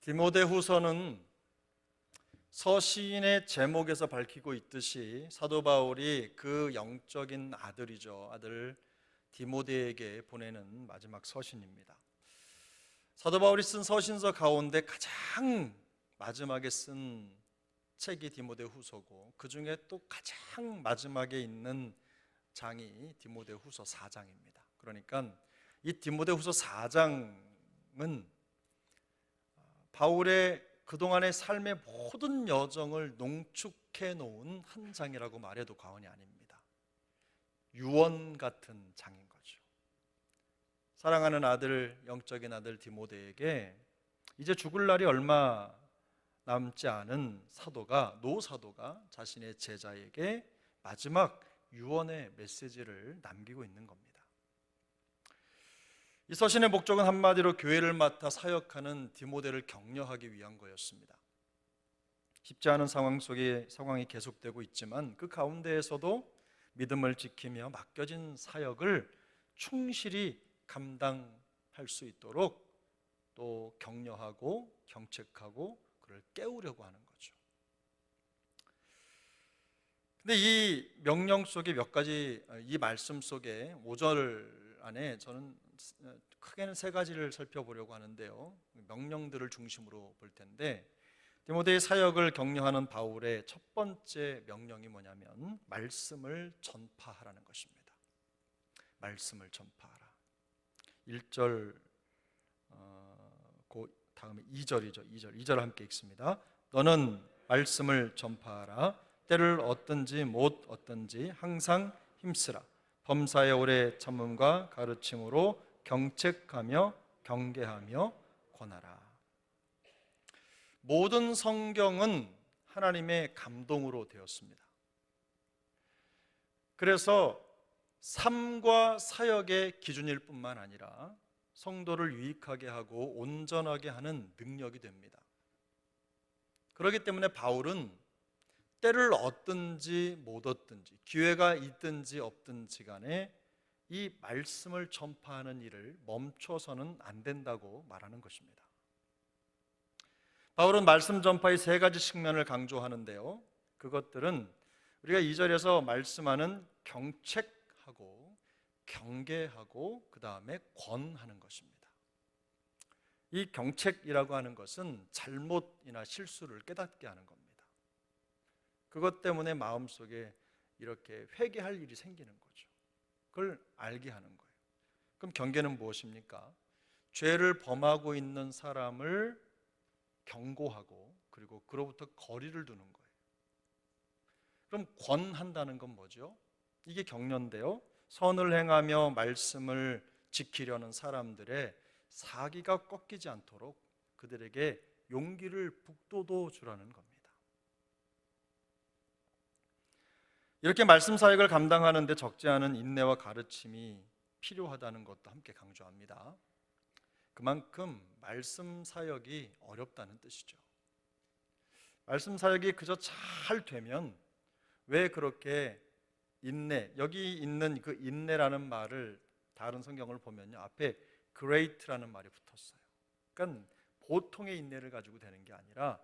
디모데후서는 서신의 제목에서 밝히고 있듯이 사도 바울이 그 영적인 아들이죠. 아들 디모데에게 보내는 마지막 서신입니다. 사도 바울이 쓴 서신서 가운데 가장 마지막에 쓴 책이 디모데후서고, 그 중에 또 가장 마지막에 있는 장이 디모데후서 4장입니다. 그러니까 이 디모데후서 4장은 바울의 그동안의 삶의 모든 여정을 농축해 놓은 한 장이라고 말해도 과언이 아닙니다. 유언 같은 장인 거죠. 사랑하는 아들, 영적인 아들 디모데에게 이제 죽을 날이 얼마 남지 않은 노사도가 자신의 제자에게 마지막 유언의 메시지를 남기고 있는 겁니다. 이 서신의 목적은 한마디로 교회를 맡아 사역하는 디모데를 격려하기 위한 거였습니다. 쉽지 않은 상황이 계속되고 있지만 그 가운데에서도 믿음을 지키며 맡겨진 사역을 충실히 감당할 수 있도록 또 격려하고 경책하고 그를 깨우려고 하는 거죠. 근데 이 명령 속에 몇 가지, 이 말씀 속에 5절 안에 저는 크게는 3가지를 살펴보려고 하는데요, 명령들을 중심으로 볼 텐데, 디모데의 사역을 격려하는 바울의 첫 번째 명령이 뭐냐면 말씀을 전파하라는 것입니다. 말씀을 전파하라. 1절, 그 다음에 2절이죠. 2절 함께 읽습니다. 너는 말씀을 전파하라. 때를 얻든지 못 얻든지 항상 힘쓰라. 범사에 오래 참음과 가르침으로 경책하며 경계하며 권하라. 모든 성경은 하나님의 감동으로 되었습니다. 그래서 삶과 사역의 기준일 뿐만 아니라 성도를 유익하게 하고 온전하게 하는 능력이 됩니다. 그렇기 때문에 바울은 때를 얻든지 못 얻든지, 기회가 있든지 없든지 간에 이 말씀을 전파하는 일을 멈춰서는 안 된다고 말하는 것입니다. 바울은 말씀 전파의 3가지 측면을 강조하는데요, 그것들은 우리가 2절에서 말씀하는 경책하고 경계하고 그 다음에 권하는 것입니다. 이 경책이라고 하는 것은 잘못이나 실수를 깨닫게 하는 겁니다. 그것 때문에 마음속에 이렇게 회개할 일이 생기는 거죠. 그걸 알게 하는 거예요. 그럼 경계는 무엇입니까? 죄를 범하고 있는 사람을 경고하고 그리고 그로부터 거리를 두는 거예요. 그럼 권한다는 건 뭐죠? 이게 격려인데요, 선을 행하며 말씀을 지키려는 사람들의 사기가 꺾이지 않도록 그들에게 용기를 북돋워 주라는 겁니다. 이렇게 말씀 사역을 감당하는데 적지 않은 인내와 가르침이 필요하다는 것도 함께 강조합니다. 그만큼 말씀 사역이 어렵다는 뜻이죠. 말씀 사역이 그저 잘 되면 왜 그렇게 인내, 여기 있는 그 인내라는 말을 다른 성경을 보면요, 앞에 great라는 말이 붙었어요. 그러니까 보통의 인내를 가지고 되는 게 아니라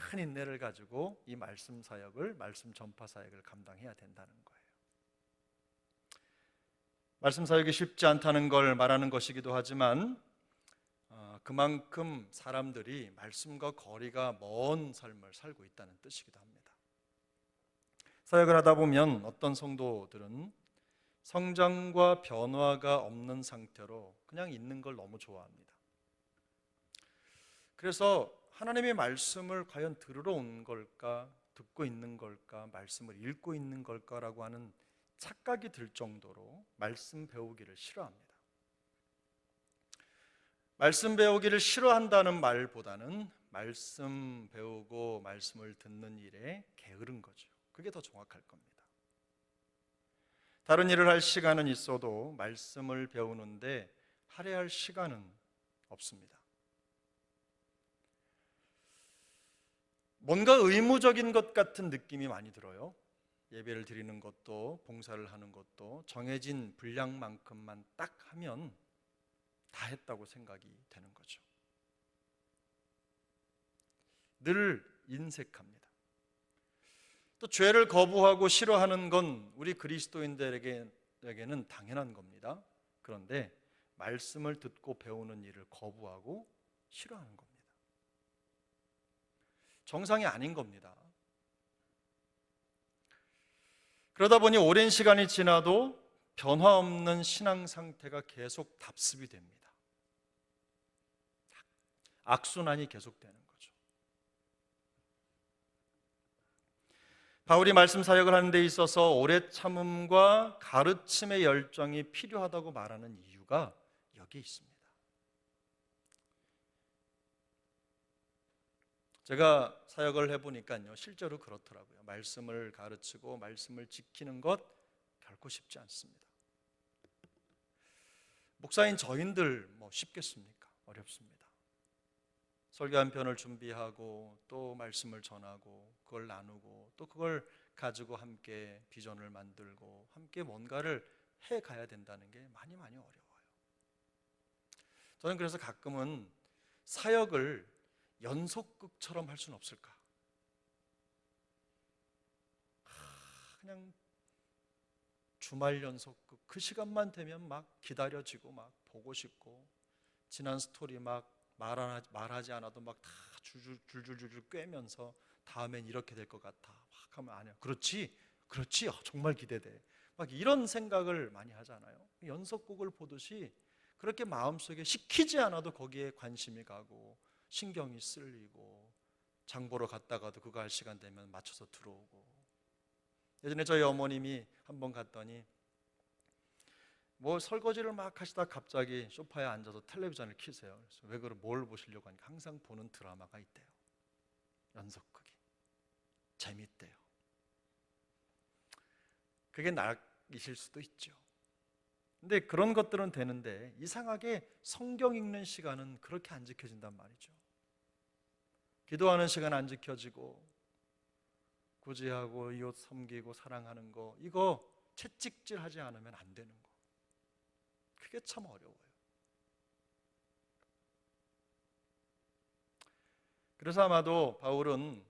큰 인내를 가지고 이 말씀 사역을, 말씀 전파 사역을 감당해야 된다는 거예요. 말씀 사역이 쉽지 않다는 걸 말하는 것이기도 하지만 그만큼 사람들이 말씀과 거리가 먼 삶을 살고 있다는 뜻이기도 합니다. 사역을 하다 보면 어떤 성도들은 성장과 변화가 없는 상태로 그냥 있는 걸 너무 좋아합니다. 그래서 하나님의 말씀을 과연 들으러 온 걸까, 듣고 있는 걸까, 말씀을 읽고 있는 걸까라고 하는 착각이 들 정도로 말씀 배우기를 싫어합니다. 말씀 배우기를 싫어한다는 말보다는 말씀 배우고 말씀을 듣는 일에 게으른 거죠. 그게 더 정확할 겁니다. 다른 일을 할 시간은 있어도 말씀을 배우는데 할애할 시간은 없습니다. 뭔가 의무적인 것 같은 느낌이 많이 들어요. 예배를 드리는 것도 봉사를 하는 것도 정해진 분량만큼만 딱 하면 다 했다고 생각이 되는 거죠. 늘 인색합니다. 또 죄를 거부하고 싫어하는 건 우리 그리스도인들에게는 당연한 겁니다. 그런데 말씀을 듣고 배우는 일을 거부하고 싫어하는 겁니다. 정상이 아닌 겁니다. 그러다 보니 오랜 시간이 지나도 변화 없는 신앙 상태가 계속 답습이 됩니다. 악순환이 계속되는 거죠. 바울이 말씀 사역을 하는 데 있어서 오래 참음과 가르침의 열정이 필요하다고 말하는 이유가 여기에 있습니다. 제가 사역을 해보니까요, 실제로 그렇더라고요. 말씀을 가르치고 말씀을 지키는 것 결코 쉽지 않습니다. 목사인 저희들 쉽겠습니까? 어렵습니다. 설교 한 편을 준비하고 또 말씀을 전하고 그걸 나누고 또 그걸 가지고 함께 비전을 만들고 함께 뭔가를 해가야 된다는 게 많이 어려워요. 저는 그래서 가끔은 사역을 연속극처럼 할 수는 없을까? 그냥 주말 연속극 그 시간만 되면 막 기다려지고 막 보고 싶고 지난 스토리 막 말하지 않아도 막 다 줄줄줄줄 꿰면서 다음엔 이렇게 될 것 같아 막 하면 아니야 그렇지 정말 기대돼 막 이런 생각을 많이 하잖아요. 연속극을 보듯이 그렇게 마음속에 시키지 않아도 거기에 관심이 가고 신경이 쓸리고 장 보러 갔다가도 그거 할 시간 되면 맞춰서 들어오고. 예전에 저희 어머님이 한번 갔더니 설거지를 막 하시다 갑자기 소파에 앉아서 텔레비전을 켜세요. 그래서 왜 그걸 뭘 보시려고 하니까 항상 보는 드라마가 있대요. 연속극이 재밌대요. 그게 낙이실 수도 있죠. 근데 그런 것들은 되는데 이상하게 성경 읽는 시간은 그렇게 안 지켜진단 말이죠. 기도하는 시간 안 지켜지고 구제하고 이웃 섬기고 사랑하는 거 이거 채찍질하지 않으면 안 되는 거. 그게 참 어려워요. 그래서 아마도 바울은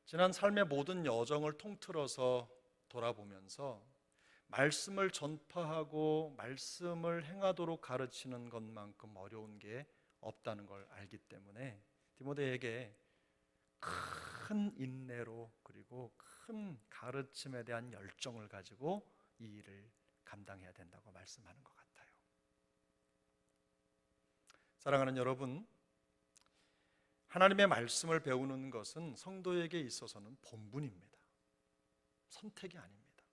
지난 삶의 모든 여정을 통틀어서 돌아보면서 말씀을 전파하고 말씀을 행하도록 가르치는 것만큼 어려운 게 없다는 걸 알기 때문에 디모데에게 큰 인내로 그리고 큰 가르침에 대한 열정을 가지고 이 일을 감당해야 된다고 말씀하는 것 같아요. 사랑하는 여러분, 하나님의 말씀을 배우는 것은 성도에게 있어서는 본분입니다. 선택이 아닙니다.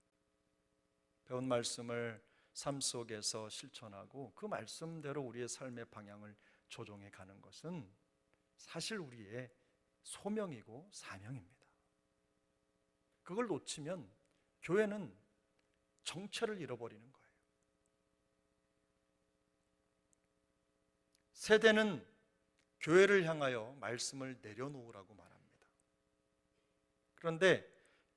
배운 말씀을 삶 속에서 실천하고 그 말씀대로 우리의 삶의 방향을 조정해 가는 것은 사실 우리의 소명이고 사명입니다. 그걸 놓치면 교회는 정체를 잃어버리는 거예요. 세대는 교회를 향하여 말씀을 내려놓으라고 말합니다. 그런데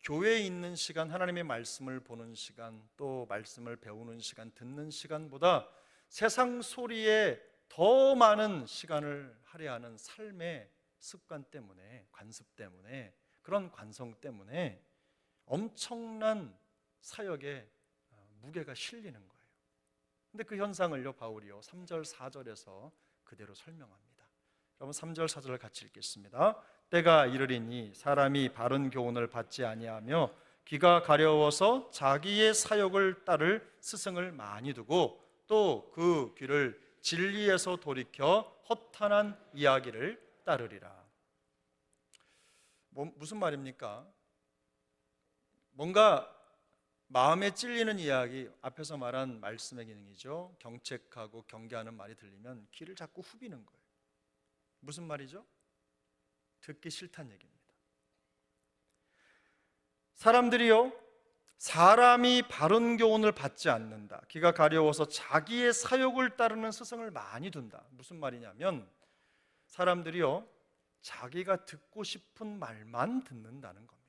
교회에 있는 시간, 하나님의 말씀을 보는 시간, 또 말씀을 배우는 시간, 듣는 시간보다 세상 소리에 더 많은 시간을 할애하는 삶의 습관 때문에, 관습 때문에, 그런 관성 때문에 엄청난 사역에 무게가 실리는 거예요. 근데 그 현상을요, 바울이요 3절 4절에서 그대로 설명합니다. 여러분 3절 4절을 같이 읽겠습니다. 때가 이르리니 사람이 바른 교훈을 받지 아니하며 귀가 가려워서 자기의 사욕을 따를 스승을 많이 두고 또 그 귀를 진리에서 돌이켜 허탄한 이야기를 따르리라. 무슨 말입니까? 뭔가 마음에 찔리는 이야기, 앞에서 말한 말씀의 기능이죠. 경책하고 경계하는 말이 들리면 귀를 자꾸 후비는 거예요. 무슨 말이죠? 듣기 싫다는 얘기입니다. 사람들이요, 사람이 바른 교훈을 받지 않는다. 귀가 가려워서 자기의 사욕을 따르는 스승을 많이 둔다. 무슨 말이냐면 사람들이요, 자기가 듣고 싶은 말만 듣는다는 겁니다.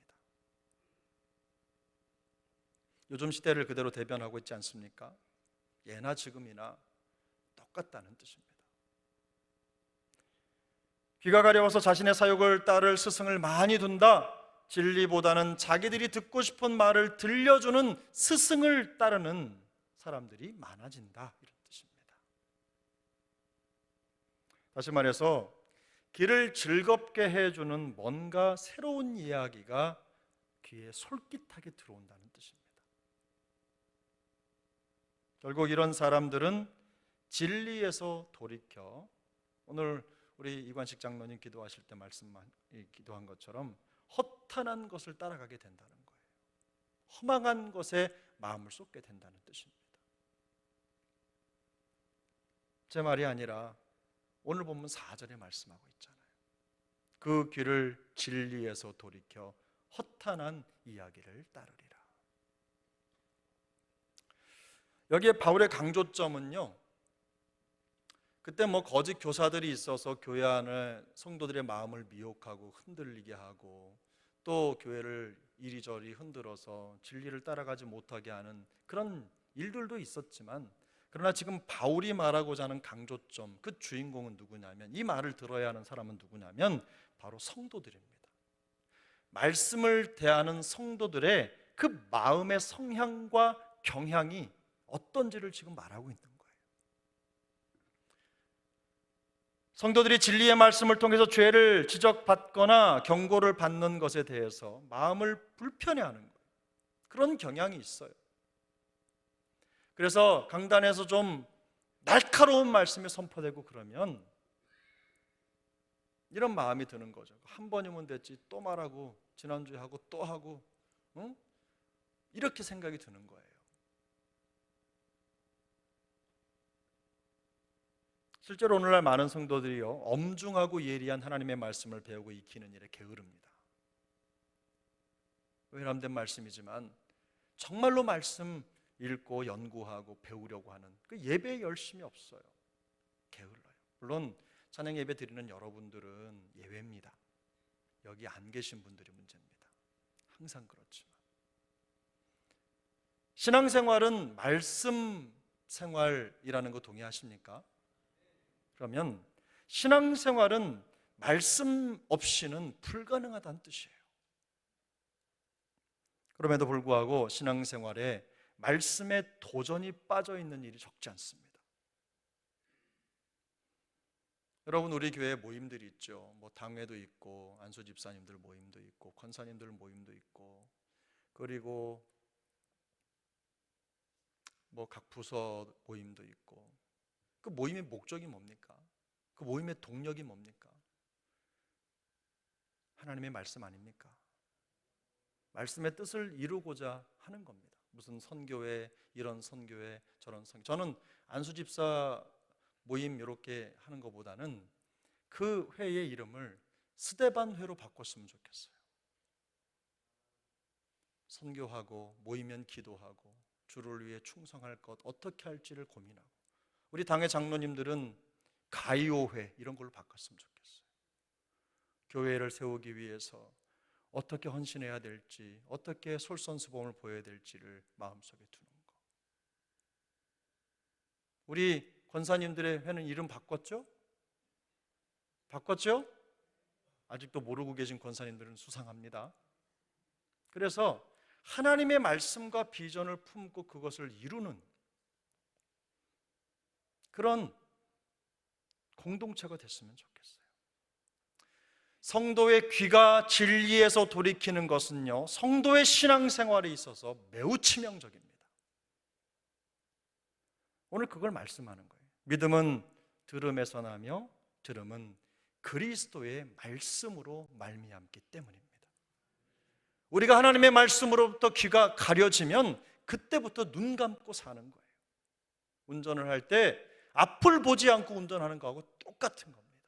요즘 시대를 그대로 대변하고 있지 않습니까? 예나 지금이나 똑같다는 뜻입니다. 귀가 가려워서 자신의 사욕을 따를 스승을 많이 둔다. 진리보다는 자기들이 듣고 싶은 말을 들려주는 스승을 따르는 사람들이 많아진다, 이런 뜻입니다. 다시 말해서 귀를 즐겁게 해주는 뭔가 새로운 이야기가 귀에 솔깃하게 들어온다는 뜻입니다. 결국 이런 사람들은 진리에서 돌이켜, 오늘 우리 이관식 장로님 기도하실 때 기도한 것처럼 허탄한 것을 따라가게 된다는 거예요. 허망한 것에 마음을 쏟게 된다는 뜻입니다. 제 말이 아니라 오늘 본문 4절에 말씀하고 있잖아요. 그 귀를 진리에서 돌이켜 허탄한 이야기를 따르리라. 여기에 바울의 강조점은요, 그때 거짓 교사들이 있어서 교회 안에 성도들의 마음을 미혹하고 흔들리게 하고 또 교회를 이리저리 흔들어서 진리를 따라가지 못하게 하는 그런 일들도 있었지만, 그러나 지금 바울이 말하고자 하는 강조점, 그 주인공은 누구냐면, 이 말을 들어야 하는 사람은 누구냐면 바로 성도들입니다. 말씀을 대하는 성도들의 그 마음의 성향과 경향이 어떤지를 지금 말하고 있는 거예요. 성도들이 진리의 말씀을 통해서 죄를 지적받거나 경고를 받는 것에 대해서 마음을 불편해하는 거예요. 그런 경향이 있어요. 그래서 강단에서 좀 날카로운 말씀이 선포되고 그러면 이런 마음이 드는 거죠. 한 번이면 됐지 또 말하고, 지난주에 하고 또 하고, 이렇게 생각이 드는 거예요. 실제로 오늘날 많은 성도들이요, 엄중하고 예리한 하나님의 말씀을 배우고 익히는 일에 게으릅니다. 외람된 말씀이지만 정말로 말씀 읽고 연구하고 배우려고 하는 그 예배에 열심이 없어요. 게을러요. 물론 찬양 예배 드리는 여러분들은 예외입니다. 여기 안 계신 분들이 문제입니다. 항상 그렇지만 신앙생활은 말씀 생활이라는 거 동의하십니까? 그러면 신앙생활은 말씀 없이는 불가능하다는 뜻이에요. 그럼에도 불구하고 신앙생활에 말씀에 도전이 빠져 있는 일이 적지 않습니다. 여러분, 우리 교회에 모임들이 있죠. 당회도 있고, 안수 집사님들 모임도 있고, 권사님들 모임도 있고, 그리고 각 부서 모임도 있고. 그 모임의 목적이 뭡니까? 그 모임의 동력이 뭡니까? 하나님의 말씀 아닙니까? 말씀의 뜻을 이루고자 하는 겁니다. 무슨 선교회, 이런 선교회, 저런 선교회. 저는 안수집사 모임 이렇게 하는 것보다는 그 회의 이름을 스데반회로 바꿨으면 좋겠어요. 선교하고 모이면 기도하고 주를 위해 충성할 것 어떻게 할지를 고민하고, 우리 당의 장로님들은 가이오회 이런 걸로 바꿨으면 좋겠어요. 교회를 세우기 위해서 어떻게 헌신해야 될지, 어떻게 솔선수범을 보여야 될지를 마음속에 두는 거. 우리 권사님들의 회는 이름 바꿨죠? 바꿨죠? 아직도 모르고 계신 권사님들은 수상합니다. 그래서 하나님의 말씀과 비전을 품고 그것을 이루는 그런 공동체가 됐으면 좋겠어요. 성도의 귀가 진리에서 돌이키는 것은요, 성도의 신앙생활에 있어서 매우 치명적입니다. 오늘 그걸 말씀하는 거예요. 믿음은 들음에서 나며 들음은 그리스도의 말씀으로 말미암기 때문입니다. 우리가 하나님의 말씀으로부터 귀가 가려지면 그때부터 눈 감고 사는 거예요. 운전을 할 때 앞을 보지 않고 운전하는 거하고 똑같은 겁니다.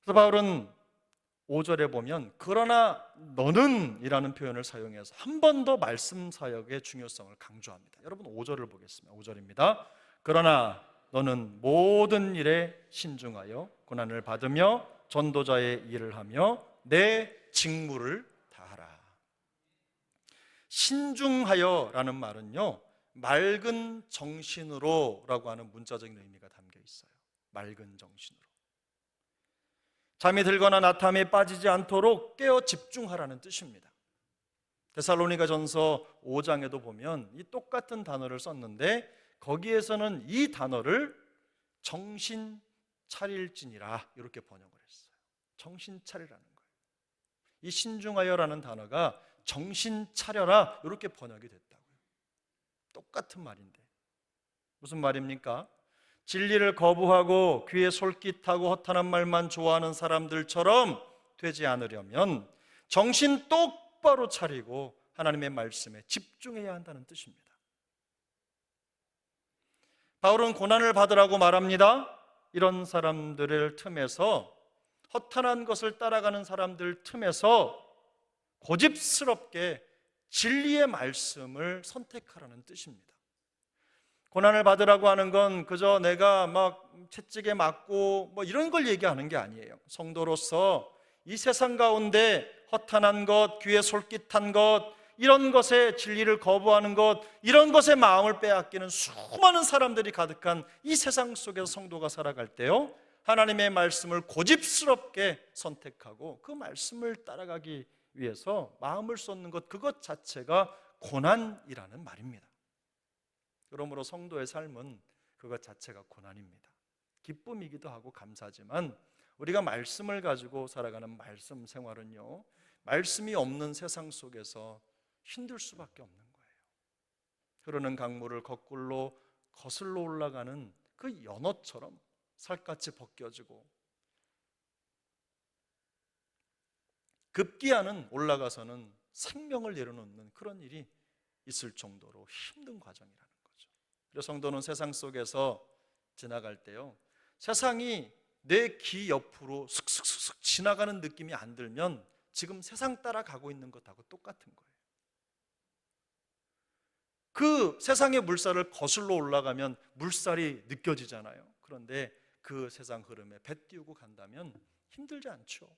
그래서 바울은 5절에 보면 그러나 너는 이라는 표현을 사용해서 한 번 더 말씀 사역의 중요성을 강조합니다. 여러분 5절을 보겠습니다. 5절입니다. 그러나 너는 모든 일에 신중하여 고난을 받으며 전도자의 일을 하며 내 직무를 다하라. 신중하여라는 말은요, 맑은 정신으로 라고 하는 문자적인 의미가 담겨 있어요. 맑은 정신으로. 잠이 들거나 나탐에 빠지지 않도록 깨어 집중하라는 뜻입니다. 데살로니가전서 5장에도 보면 이 똑같은 단어를 썼는데 거기에서는 이 단어를 정신 차릴지니라 이렇게 번역을 했어요. 정신 차리라는 거예요. 이 신중하여라는 단어가 정신 차려라 이렇게 번역이 됐다고요. 똑같은 말인데 무슨 말입니까? 진리를 거부하고 귀에 솔깃하고 허탄한 말만 좋아하는 사람들처럼 되지 않으려면 정신 똑바로 차리고 하나님의 말씀에 집중해야 한다는 뜻입니다. 바울은 고난을 받으라고 말합니다. 이런 사람들을 틈에서, 허탄한 것을 따라가는 사람들 틈에서 고집스럽게 진리의 말씀을 선택하라는 뜻입니다. 고난을 받으라고 하는 건 그저 내가 막 채찍에 맞고 뭐 이런 걸 얘기하는 게 아니에요. 성도로서 이 세상 가운데 허탄한 것, 귀에 솔깃한 것, 이런 것에 진리를 거부하는 것, 이런 것에 마음을 빼앗기는 수많은 사람들이 가득한 이 세상 속에서 성도가 살아갈 때요, 하나님의 말씀을 고집스럽게 선택하고 그 말씀을 따라가기 위해서 마음을 쏟는 것, 그것 자체가 고난이라는 말입니다. 그러므로 성도의 삶은 그것 자체가 고난입니다. 기쁨이기도 하고 감사지만 우리가 말씀을 가지고 살아가는 말씀 생활은요, 말씀이 없는 세상 속에서 힘들 수밖에 없는 거예요. 흐르는 강물을 거꾸로 거슬러 올라가는 그 연어처럼 살갗이 벗겨지고 급기야는 올라가서는 생명을 내려놓는 그런 일이 있을 정도로 힘든 과정이라는 거죠. 그래서 성도는 세상 속에서 지나갈 때요, 세상이 내 귀 옆으로 슥슥슥 지나가는 느낌이 안 들면 지금 세상 따라가고 있는 것하고 똑같은 거예요. 그 세상의 물살을 거슬러 올라가면 물살이 느껴지잖아요. 그런데 그 세상 흐름에 배 띄우고 간다면 힘들지 않죠.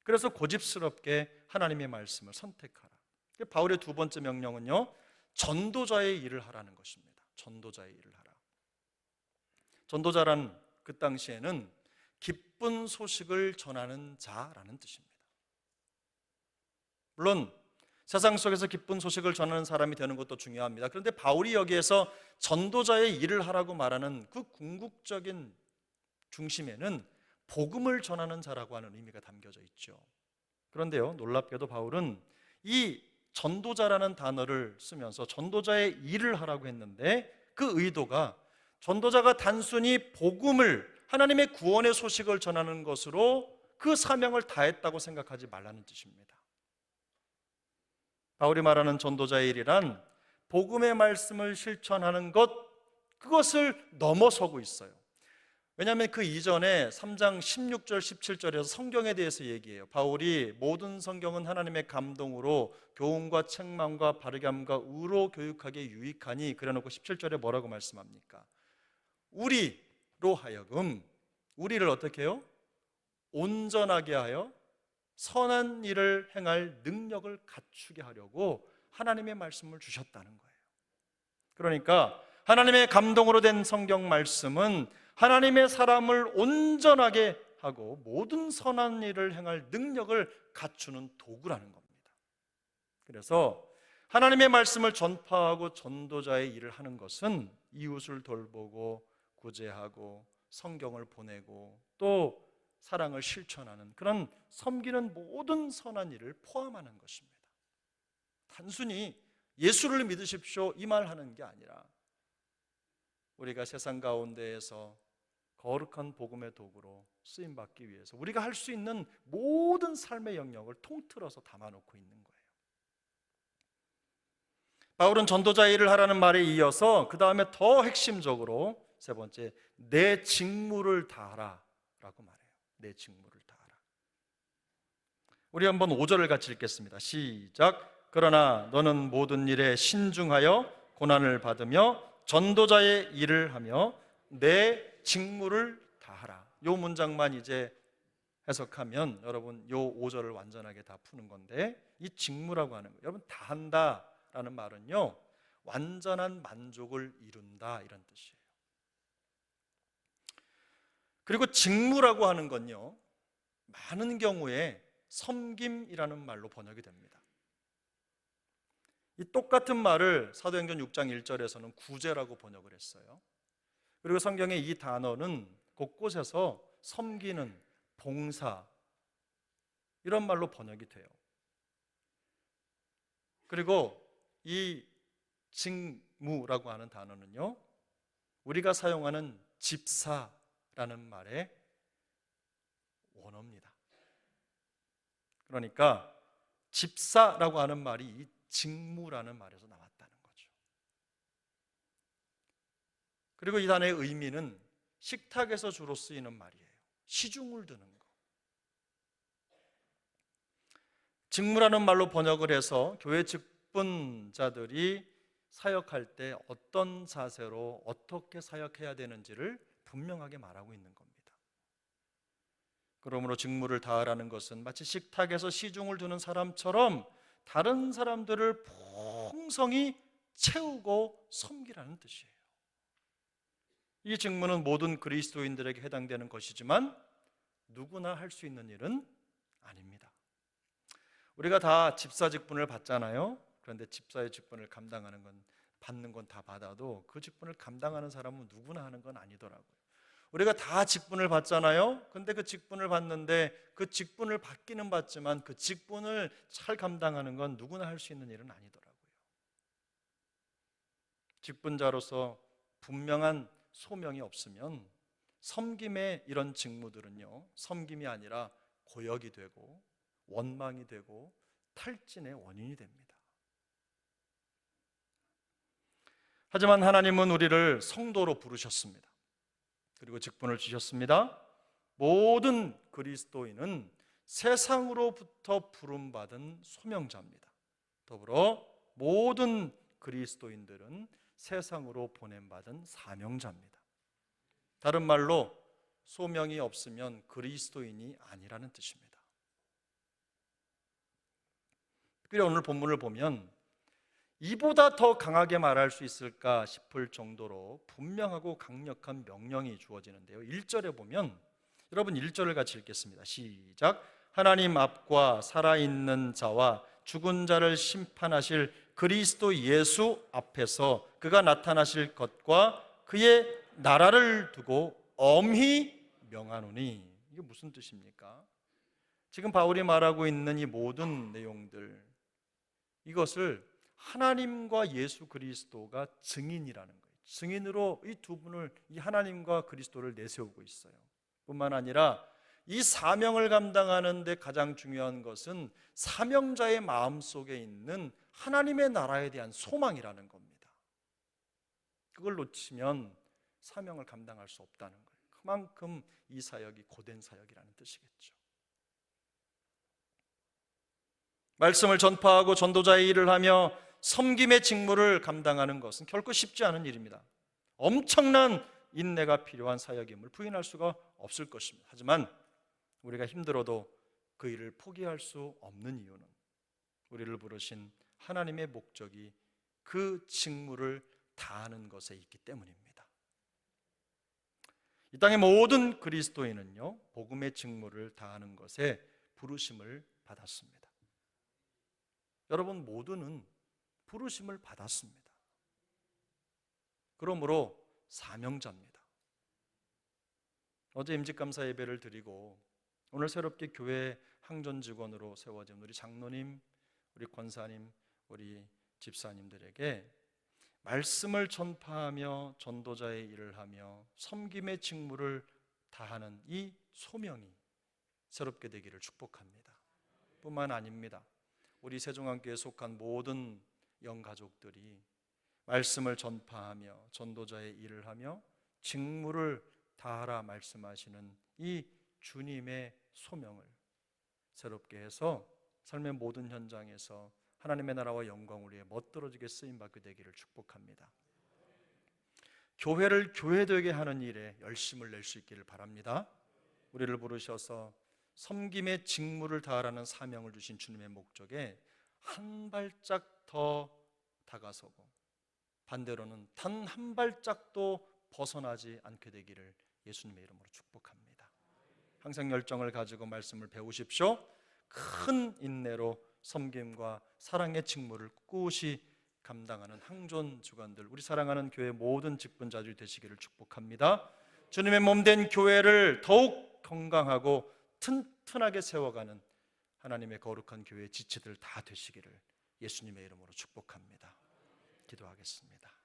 그래서 고집스럽게 하나님의 말씀을 선택하라. 바울의 두 번째 명령은요, 전도자의 일을 하라는 것입니다. 전도자의 일을 하라. 전도자란 그 당시에는 기쁜 소식을 전하는 자라는 뜻입니다. 물론 세상 속에서 기쁜 소식을 전하는 사람이 되는 것도 중요합니다. 그런데 바울이 여기에서 전도자의 일을 하라고 말하는 그 궁극적인 중심에는 복음을 전하는 자라고 하는 의미가 담겨져 있죠. 그런데요, 놀랍게도 바울은 이 전도자라는 단어를 쓰면서 전도자의 일을 하라고 했는데 그 의도가 전도자가 단순히 복음을, 하나님의 구원의 소식을 전하는 것으로 그 사명을 다했다고 생각하지 말라는 뜻입니다. 바울이 말하는 전도자의 일이란 복음의 말씀을 실천하는 것, 그것을 넘어서고 있어요. 왜냐하면 그 이전에 3장 16절 17절에서 성경에 대해서 얘기해요. 바울이 모든 성경은 하나님의 감동으로 교훈과 책망과 바르게함과 의로 교육하기에 유익하니, 그래놓고 17절에 뭐라고 말씀합니까? 우리로 하여금, 우리를 어떻게 해요? 온전하게 하여 선한 일을 행할 능력을 갖추게 하려고 하나님의 말씀을 주셨다는 거예요. 그러니까 하나님의 감동으로 된 성경 말씀은 하나님의 사람을 온전하게 하고 모든 선한 일을 행할 능력을 갖추는 도구라는 겁니다. 그래서 하나님의 말씀을 전파하고 전도자의 일을 하는 것은 이웃을 돌보고 구제하고 성경을 보내고 또 사랑을 실천하는 그런 섬기는 모든 선한 일을 포함하는 것입니다. 단순히 예수를 믿으십시오 이 말 하는 게 아니라 우리가 세상 가운데에서 거룩한 복음의 도구로 쓰임받기 위해서 우리가 할 수 있는 모든 삶의 영역을 통틀어서 담아놓고 있는 거예요. 바울은 전도자의 일을 하라는 말에 이어서 그 다음에 더 핵심적으로 세 번째, 내 직무를 다하라 라고 말해요. 내 직무를 다하라. 우리 한번 5절을 같이 읽겠습니다. 시작. 그러나 너는 모든 일에 신중하여 고난을 받으며 전도자의 일을 하며 내 직무를 다하라. 이 문장만 이제 해석하면 여러분 이 5절을 완전하게 다 푸는 건데, 이 직무라고 하는 거예요. 여러분 다한다라는 말은요, 완전한 만족을 이룬다, 이런 뜻이에요. 그리고 직무라고 하는 건요, 많은 경우에 섬김이라는 말로 번역이 됩니다. 이 똑같은 말을 사도행전 6장 1절에서는 구제라고 번역을 했어요. 그리고 성경의 이 단어는 곳곳에서 섬기는, 봉사, 이런 말로 번역이 돼요. 그리고 이 직무라고 하는 단어는요, 우리가 사용하는 집사라는 말의 원어입니다. 그러니까 집사라고 하는 말이 이 직무라는 말에서 나왔다는 거죠. 그리고 이 단어의 의미는 식탁에서 주로 쓰이는 말이에요. 시중을 드는 거. 직무라는 말로 번역을 해서 교회 직분자들이 사역할 때 어떤 자세로 어떻게 사역해야 되는지를 분명하게 말하고 있는 겁니다. 그러므로 직무를 다하라는 것은 마치 식탁에서 시중을 두는 사람처럼 다른 사람들을 풍성히 채우고 섬기라는 뜻이에요. 이 직무는 모든 그리스도인들에게 해당되는 것이지만 누구나 할 수 있는 일은 아닙니다. 우리가 다 집사 직분을 받잖아요. 그런데 집사의 직분을 감당하는 건, 받는 건 다 받아도 그 직분을 감당하는 사람은 누구나 하는 건 아니더라고요. 우리가 다 직분을 받잖아요. 근데 그 직분을 받는데 그 직분을 받기는 받지만 그 직분을 잘 감당하는 건 누구나 할 수 있는 일은 아니더라고요. 직분자로서 분명한 소명이 없으면 섬김의 이런 직무들은요, 섬김이 아니라 고역이 되고 원망이 되고 탈진의 원인이 됩니다. 하지만 하나님은 우리를 성도로 부르셨습니다. 그리고 직분을 주셨습니다. 모든 그리스도인은 세상으로부터 부름받은 소명자입니다. 더불어 모든 그리스도인들은 세상으로 보냄받은 사명자입니다. 다른 말로 소명이 없으면 그리스도인이 아니라는 뜻입니다. 특별히 오늘 본문을 보면 이보다 더 강하게 말할 수 있을까 싶을 정도로 분명하고 강력한 명령이 주어지는데요. 1절에 보면, 여러분 1절을 같이 읽겠습니다. 시작. 하나님 앞과 살아있는 자와 죽은 자를 심판하실 그리스도 예수 앞에서 그가 나타나실 것과 그의 나라를 두고 엄히 명하노니. 이게 무슨 뜻입니까? 지금 바울이 말하고 있는 이 모든 내용들, 이것을 하나님과 예수 그리스도가 증인이라는 거예요. 증인으로 이 두 분을, 이 하나님과 그리스도를 내세우고 있어요. 뿐만 아니라 이 사명을 감당하는 데 가장 중요한 것은 사명자의 마음속에 있는 하나님의 나라에 대한 소망이라는 겁니다. 그걸 놓치면 사명을 감당할 수 없다는 거예요. 그만큼 이 사역이 고된 사역이라는 뜻이겠죠. 말씀을 전파하고 전도자의 일을 하며 섬김의 직무를 감당하는 것은 결코 쉽지 않은 일입니다. 엄청난 인내가 필요한 사역임을 부인할 수가 없을 것입니다. 하지만 우리가 힘들어도 그 일을 포기할 수 없는 이유는 우리를 부르신 하나님의 목적이 그 직무를 다하는 것에 있기 때문입니다. 이 땅의 모든 그리스도인은요, 복음의 직무를 다하는 것에 부르심을 받았습니다. 여러분 모두는 부르심을 받았습니다. 그러므로 사명자입니다. 어제 임직감사 예배를 드리고 오늘 새롭게 교회 항전 직원으로 세워진 우리 장로님, 우리 권사님, 우리 집사님들에게 말씀을 전파하며 전도자의 일을 하며 섬김의 직무를 다하는 이 소명이 새롭게 되기를 축복합니다. 뿐만 아닙니다. 우리 세종안교에 속한 모든 영가족들이 말씀을 전파하며 전도자의 일을 하며 직무를 다하라 말씀하시는 이 주님의 소명을 새롭게 해서 삶의 모든 현장에서 하나님의 나라와 영광을 위해 멋들어지게 쓰임받게 되기를 축복합니다. 교회를 교회되게 하는 일에 열심을 낼 수 있기를 바랍니다. 우리를 부르셔서 섬김의 직무를 다하라는 사명을 주신 주님의 목적에 한 발짝 더 다가서고 반대로는 단 한 발짝도 벗어나지 않게 되기를 예수님의 이름으로 축복합니다. 항상 열정을 가지고 말씀을 배우십시오. 큰 인내로 섬김과 사랑의 직무를 꿋꿋이 감당하는 항존 주관들, 우리 사랑하는 교회 모든 직분자들이 되시기를 축복합니다. 주님의 몸된 교회를 더욱 건강하고 튼튼하게 세워가는 하나님의 거룩한 교회의 지체들 다 되시기를 예수님의 이름으로 축복합니다. 기도하겠습니다.